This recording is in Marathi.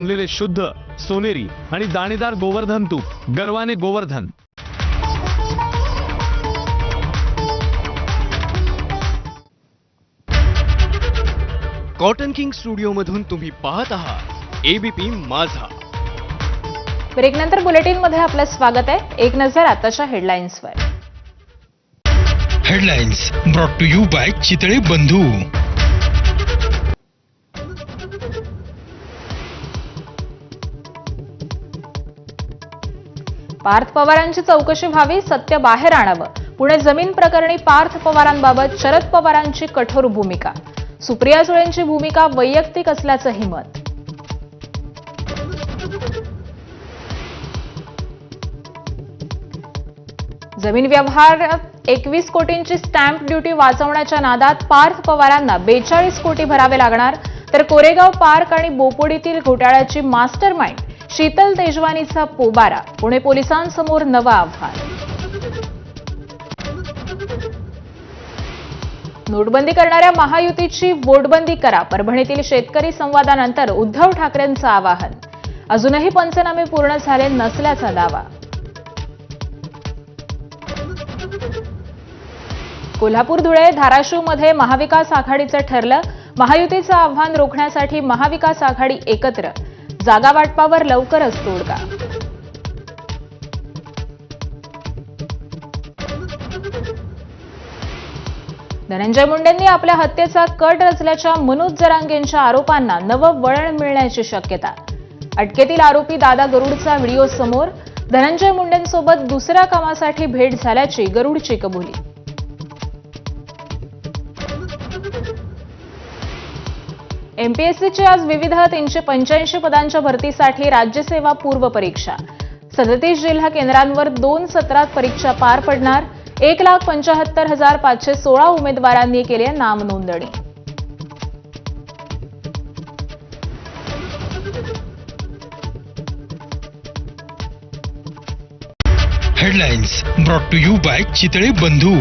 बनलेले शुद्ध सोनेरी आणि दाणेदार गोवर्धन तूप गर्वाने गोवर्धन। कॉटन किंग स्टुडिओ मधून तुम्ही पाहत आहात एबीपी माझा। ब्रेक नंतर बुलेटिन मध्ये आपलं स्वागत आहे। एक नजर आताच्या हेडलाईन्सवर। Headlines brought to you by Chitale Bandhu. Parth पवारांची चौकशी व्हावी, सत्य बाहेर आणावं। पुणे जमीन प्रकरणी पार्थ पवारांबाबत शरद पवारांची कठोर भूमिका। सुप्रिया सुळेंची भूमिका वैयक्तिक असल्याचंही मत। जमीन व्यवहारात 21 कोटींची स्टॅम्प ड्युटी वाचवण्याच्या नादात पार्थ पवारांना 42 कोटी भरावे लागणार, तर कोरेगाव पार्क आणि बोपोडीतील घोटाळ्याची मास्टर माइंड शीतल तेजवानीचा पोबारा। पुणे पोलिसांसमोर नवं आव्हान। नोटबंदी करणाऱ्या महायुतीची वोटबंदी करा। परभणीतील शेतकरी संवादानंतर उद्धव ठाकरेंचं आवाहन। अजूनही पंचनामे पूर्ण झाले नसल्याचा दावा। कोल्हापूर, धुळे, धाराशिवमध्ये महाविकास आघाडीचं ठरलं। महायुतीचं आव्हान रोखण्यासाठी महाविकास आघाडी एकत्र। जागा वाटपावर लवकरच तोडगा। धनंजय मुंडेंनी आपल्या हत्येचा कट रचल्याच्या मनोज जरांगेंच्या आरोपांना नवं वळण मिळण्याची शक्यता। अटकेतील आरोपी दादा गरुडचा व्हिडिओ समोर। धनंजय मुंडेंसोबत दुसऱ्या कामासाठी भेट झाल्याची गरुडची कबुली। एमपीएससीची आज विविध 385 पदांच्या भरतीसाठी राज्यसेवा पूर्व परीक्षा। 37 जिल्हा केंद्रांवर 2 सत्रात परीक्षा पार पडणार। 1,75,516 उमेदवारांनी केली नामनोंदणी। Headlines brought to you by Chitale बंधू।